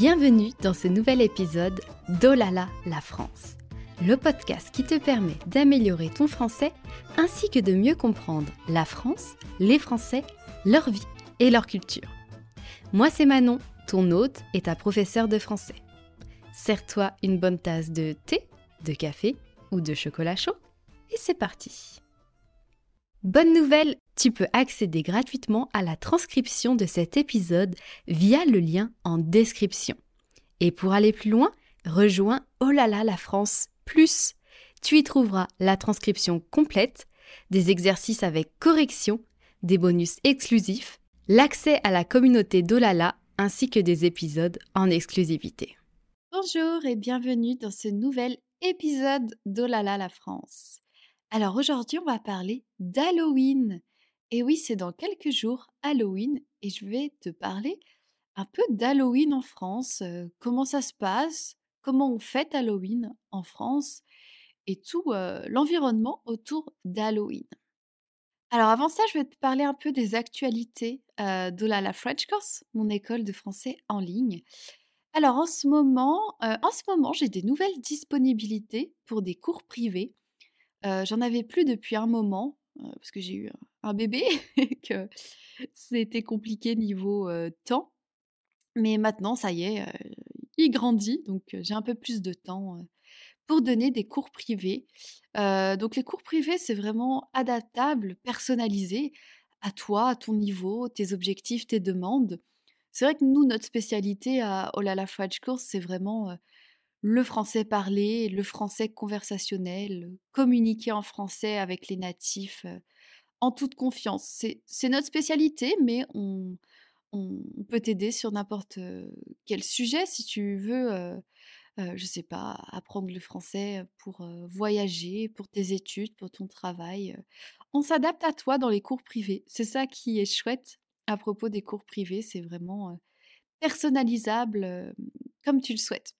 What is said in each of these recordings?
Bienvenue dans ce nouvel épisode d'Olala la France, le podcast qui te permet d'améliorer ton français ainsi que de mieux comprendre la France, les Français, leur vie et leur culture. Moi c'est Manon, ton hôte et ta professeure de français. Sers-toi une bonne tasse de thé, de café ou de chocolat chaud et c'est parti. Bonne nouvelle, tu peux accéder gratuitement à la transcription de cet épisode via le lien en description. Et pour aller plus loin, rejoins Olala la France Plus. Tu y trouveras la transcription complète, des exercices avec correction, des bonus exclusifs, l'accès à la communauté d'Olala ainsi que des épisodes en exclusivité. Bonjour et bienvenue dans ce nouvel épisode d'Olala la France. Alors aujourd'hui, on va parler d'Halloween. Et oui, c'est dans quelques jours Halloween et je vais te parler un peu d'Halloween en France, comment ça se passe, comment on fête Halloween en France et tout l'environnement autour d'Halloween. Alors avant ça, je vais te parler un peu des actualités d'Olala French Course, mon école de français en ligne. Alors en ce moment, j'ai des nouvelles disponibilités pour des cours privés. J'en avais plus depuis un moment, parce que j'ai eu un bébé et que c'était compliqué niveau, temps. Mais maintenant, ça y est, il grandit, donc j'ai un peu plus de temps, pour donner des cours privés. Donc les cours privés, c'est vraiment adaptable, personnalisé à toi, à ton niveau, tes objectifs, tes demandes. C'est vrai que nous, notre spécialité à Olala French Course, c'est vraiment, le français parlé, le français conversationnel, communiquer en français avec les natifs, en toute confiance. C'est notre spécialité, mais on peut t'aider sur n'importe, quel sujet si tu veux, je sais pas, apprendre le français, pour, voyager, pour tes études, pour ton travail. On s'adapte à toi dans les cours privés. C'est ça qui est chouette à propos des cours privés, c'est vraiment, personnalisable, comme tu le souhaites.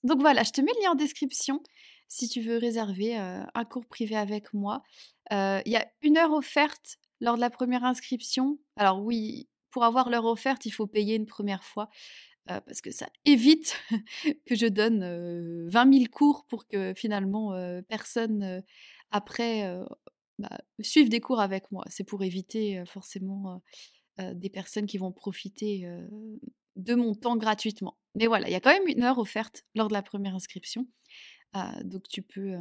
Donc voilà, je te mets le lien en description si tu veux réserver, un cours privé avec moi. Il y a 1 heure offerte lors de la première inscription. Alors oui, pour avoir l'heure offerte, il faut payer une première fois, parce que ça évite que je donne, 20 000 cours pour que finalement, personne, après, suive des cours avec moi. C'est pour éviter, forcément, des personnes qui vont profiter, de mon temps gratuitement. Mais voilà, il y a quand même 1 heure offerte lors de la première inscription, donc tu peux,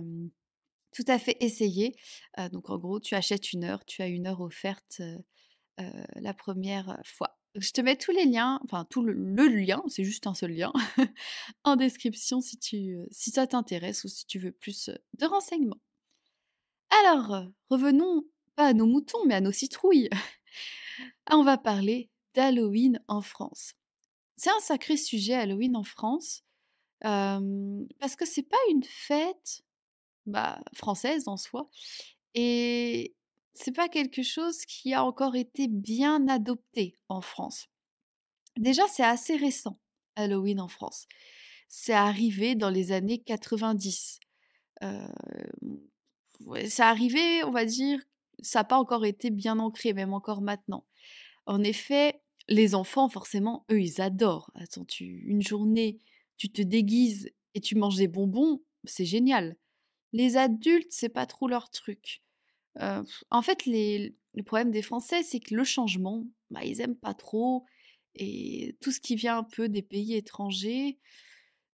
tout à fait essayer. Donc en gros, tu achètes 1 heure, tu as 1 heure offerte, la première fois. Donc je te mets tous les liens, enfin tout le lien, c'est juste un seul lien, en description si ça t'intéresse ou si tu veux plus, de renseignements. Alors, revenons pas à nos moutons, mais à nos citrouilles. On va parler d'Halloween en France. C'est un sacré sujet Halloween en France, parce que c'est pas une fête, française en soi et c'est pas quelque chose qui a encore été bien adopté en France. Déjà, c'est assez récent, Halloween en France. C'est arrivé dans les années 90. Hem, ouais, c'est arrivé, on va dire, ça a pas encore été bien ancré, même encore maintenant. En effet, les enfants, forcément, eux, ils adorent. Attends, une journée, tu te déguises et tu manges des bonbons, c'est génial. Les adultes, c'est pas trop leur truc. En fait, le problème des Français, c'est que le changement, ils aiment pas trop et tout ce qui vient un peu des pays étrangers,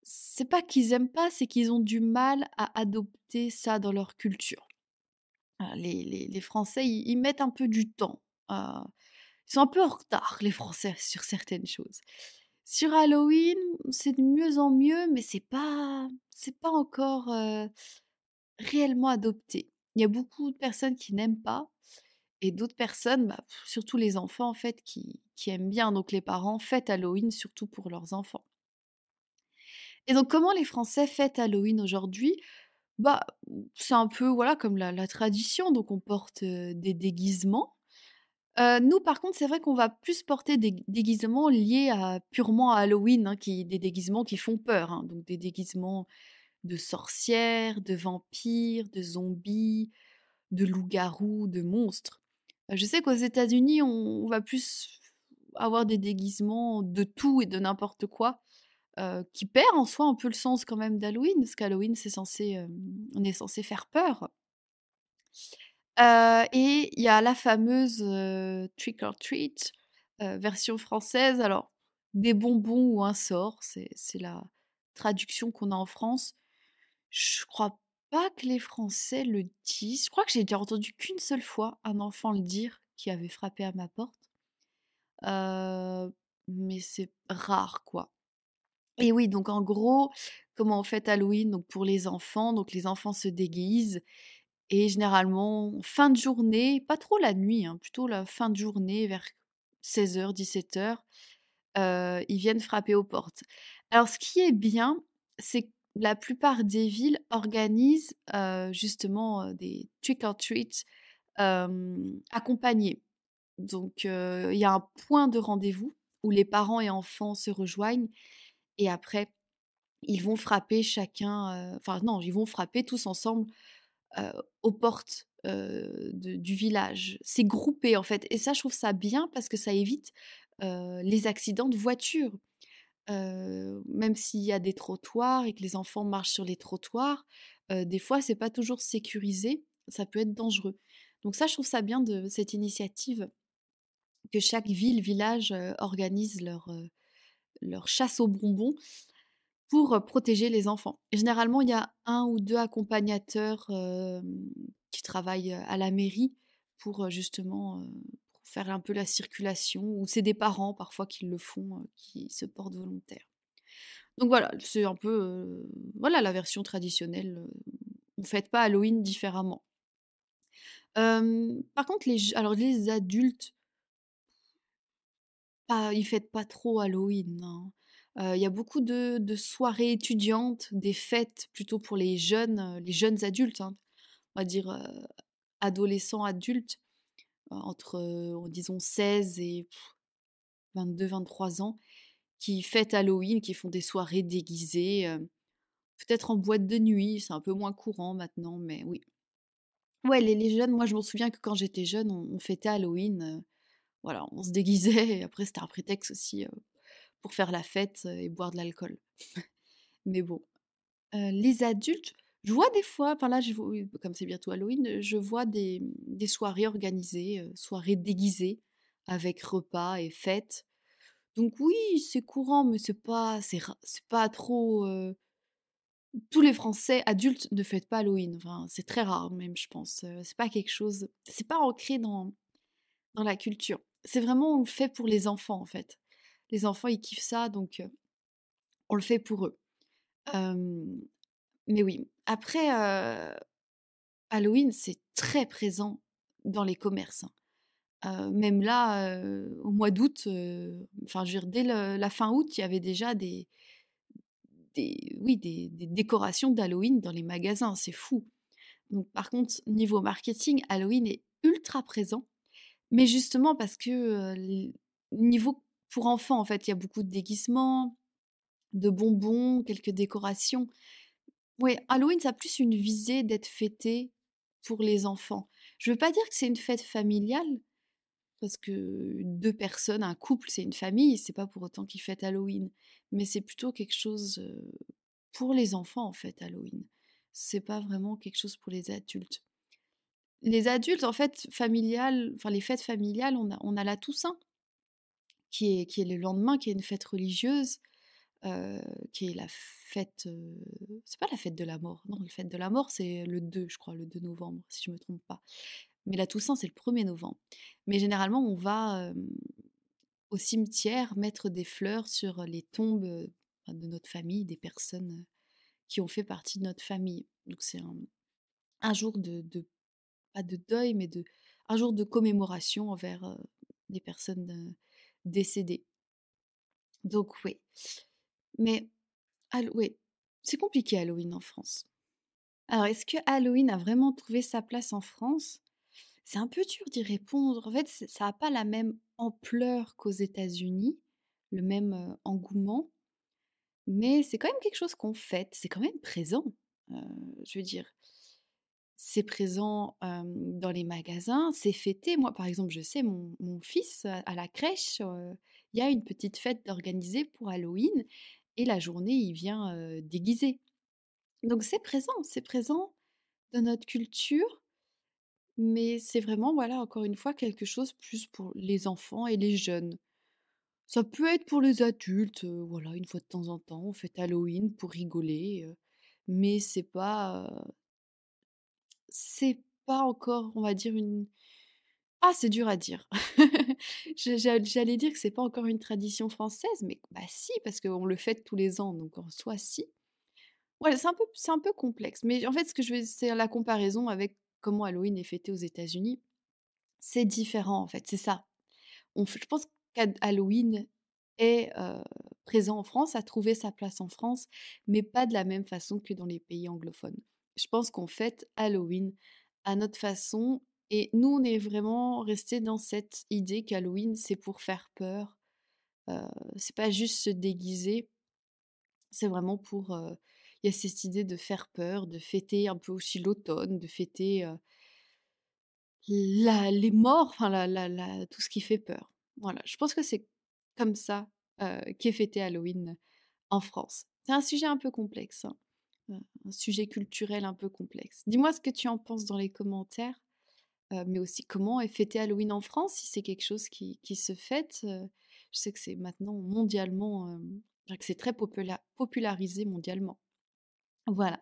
c'est pas qu'ils aiment pas, c'est qu'ils ont du mal à adopter ça dans leur culture. Les Français, ils mettent un peu du temps à ils sont un peu en retard, les Français, sur certaines choses. Sur Halloween, c'est de mieux en mieux, mais c'est pas encore, réellement adopté. Il y a beaucoup de personnes qui n'aiment pas et d'autres personnes, surtout les enfants en fait, qui aiment bien. Donc les parents fêtent Halloween surtout pour leurs enfants. Et donc comment les Français fêtent Halloween aujourd'hui? Bah, c'est un peu, voilà, comme la tradition, donc on porte, des déguisements. Nous, par contre, c'est vrai qu'on va plus porter des déguisements liés à purement à Halloween, hein, des déguisements qui font peur, hein, donc des déguisements de sorcières, de vampires, de zombies, de loups-garous, de monstres. Je sais qu'aux États-Unis, on va plus avoir des déguisements de tout et de n'importe quoi. qui perd en soi un peu le sens quand même d'Halloween, parce qu'Halloween, on est censé faire peur. Et il y a la fameuse, Trick or Treat, version française. Alors, des bonbons ou un sort, c'est la traduction qu'on a en France. Je crois pas que les Français le disent. Je crois que j'ai déjà entendu qu'une seule fois un enfant le dire qui avait frappé à ma porte. Heu, mais c'est rare, quoi. Et oui, donc en gros, comment on fête Halloween? Donc pour les enfants se déguisent et généralement, fin de journée, pas trop la nuit, hein, plutôt la fin de journée vers 16h-17h, ils viennent frapper aux portes. Alors ce qui est bien, c'est que la plupart des villes organisent, justement, des trick or treat, accompagnés. Donc il y a un point de rendez-vous où les parents et enfants se rejoignent et après ils vont frapper chacun, enfin non, ils vont frapper tous ensemble, heu, aux portes, du village. C'est groupé en fait et ça je trouve ça bien parce que ça évite, les accidents de voiture. Même s'il y a des trottoirs et que les enfants marchent sur les trottoirs, des fois c'est pas toujours sécurisé, ça peut être dangereux. Donc ça je trouve ça bien de cette initiative que chaque ville, village, organise leur chasse aux bonbons pour, protéger les enfants. Et généralement, il y a un ou 2 accompagnateurs, qui travaillent, à la mairie pour, justement, pour faire un peu la circulation ou c'est des parents parfois qui le font, qui se portent volontaires. Donc voilà, c'est un peu, voilà la version traditionnelle, on fête pas Halloween différemment. Par contre les adultes, pas ils fêtent pas trop Halloween, non. Il y a beaucoup de soirées étudiantes, des fêtes plutôt pour les jeunes adultes, hein. On va dire, adolescents, adultes, entre, disons 16 et 22-23 ans, qui fêtent Halloween, qui font des soirées déguisées, peut-être en boîte de nuit, c'est un peu moins courant maintenant, mais oui. Ouais, les jeunes, moi je m'en souviens que quand j'étais jeune, on fêtait Halloween, voilà, on se déguisait et après c'était un prétexte aussi, pour faire la fête, et boire de l'alcool. Mais bon, les adultes, je vois des fois, enfin là, je vois oui, comme c'est bientôt Halloween, je vois des soirées organisées, soirées déguisées avec repas et fêtes. Donc oui, c'est courant, mais c'est pas trop, tous les Français adultes ne fêtent pas Halloween. Enfin, c'est très rare même, je pense, c'est pas quelque chose c'est pas ancré dans la culture. C'est vraiment fait pour les enfants, en fait. Les enfants, ils kiffent ça, donc on le fait pour eux. Hem, mais oui. Après, Halloween, c'est très présent dans les commerces, hein. Même là, au mois d'août, enfin, je veux dire, dès le la fin août, il y avait déjà des décorations d'Halloween dans les magasins, c'est fou. Donc par contre, niveau marketing, Halloween est ultra présent, mais justement parce que, niveau pour enfants, en fait, il y a beaucoup de déguisements, de bonbons, quelques décorations. Ouais, Halloween, ça a plus une visée d'être fêté pour les enfants. Je veux pas dire que c'est une fête familiale, parce que 2 personnes, un couple, c'est une famille, c'est pas pour autant qu'ils fêtent Halloween. Mais c'est plutôt quelque chose, pour les enfants, en fait, Halloween. C'est pas vraiment quelque chose pour les adultes. Les adultes, en fait, familiales, enfin les fêtes familiales, on a la Toussaint, qui est le lendemain, qui est une fête religieuse. Heu, qui est la fête, c'est pas la fête de la mort, non, la fête de la mort, c'est le 2, je crois, le 2 novembre, si je me trompe pas. Mais la Toussaint, c'est le 1er novembre. Mais généralement, on va, au cimetière mettre des fleurs sur les tombes, bah, de notre famille, des personnes, qui ont fait partie de notre famille. Donc c'est un jour de pas de deuil, mais un jour de commémoration envers, les personnes, décédées. Donc oui. Mais oui, c'est compliqué Halloween en France. Alors est-ce que Halloween a vraiment trouvé sa place en France? C'est un peu dur d'y répondre. En fait, ça a pas la même ampleur qu'aux États-Unis, le même, engouement, mais c'est quand même quelque chose qu'on fête, c'est quand même présent. Heu, je veux dire, c'est présent, dans les magasins, c'est fêté. Moi, par exemple, je sais mon fils, à la crèche, il y a une petite fête d'organiser pour Halloween et la journée, il vient déguisé. Donc c'est présent dans notre culture, mais c'est vraiment, voilà, encore une fois, quelque chose plus pour les enfants et les jeunes. Ça peut être pour les adultes, voilà, une fois de temps en temps, on fête Halloween pour rigoler, mais c'est pas encore, on va dire, une ah, c'est dur à dire. J'allais dire que c'est pas encore une tradition française, mais bah si, parce qu'on le fête tous les ans, donc en soi, si. Ouais, c'est un peu complexe, mais en fait, ce que je veux c'est la comparaison avec comment Halloween est fêté aux États-Unis. C'est différent, en fait, c'est ça. Je pense qu'Halloween est, présent en France, a trouvé sa place en France, mais pas de la même façon que dans les pays anglophones. Je pense qu'on fête Halloween à notre façon et nous, on est vraiment restés dans cette idée qu'Halloween, c'est pour faire peur, heu, c'est pas juste se déguiser, c'est vraiment pour, il y a cette idée de faire peur, de fêter un peu aussi l'automne, de fêter, les morts, enfin la tout ce qui fait peur. Voilà, je pense que c'est comme ça, qu'est fêté Halloween en France. C'est un sujet un peu complexe, hein, un sujet culturel un peu complexe. Dis-moi ce que tu en penses dans les commentaires, mais aussi comment est fêté Halloween en France, si c'est quelque chose qui se fête, je sais que c'est maintenant mondialement, que c'est très popularisé mondialement. Voilà.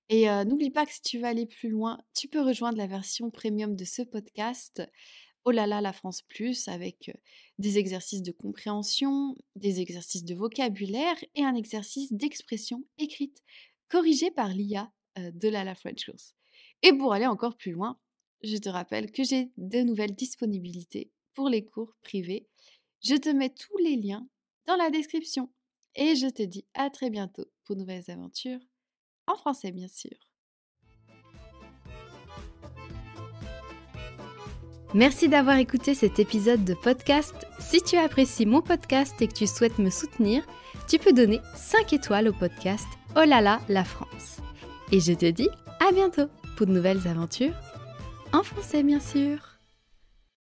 Et n'oublie pas que si tu veux aller plus loin, tu peux rejoindre la version premium de ce podcast, Oh là là, la France Plus, avec des exercices de compréhension, des exercices de vocabulaire et un exercice d'expression écrite, corrigé par l'IA de Lala French Course. Et pour aller encore plus loin, je te rappelle que j'ai de nouvelles disponibilités pour les cours privés. Je te mets tous les liens dans la description. Et je te dis à très bientôt pour de nouvelles aventures, en français bien sûr. Merci d'avoir écouté cet épisode de podcast. Si tu apprécies mon podcast et que tu souhaites me soutenir, tu peux donner 5 étoiles au podcast Oh là là, la France. Et je te dis à bientôt pour de nouvelles aventures, en français bien sûr.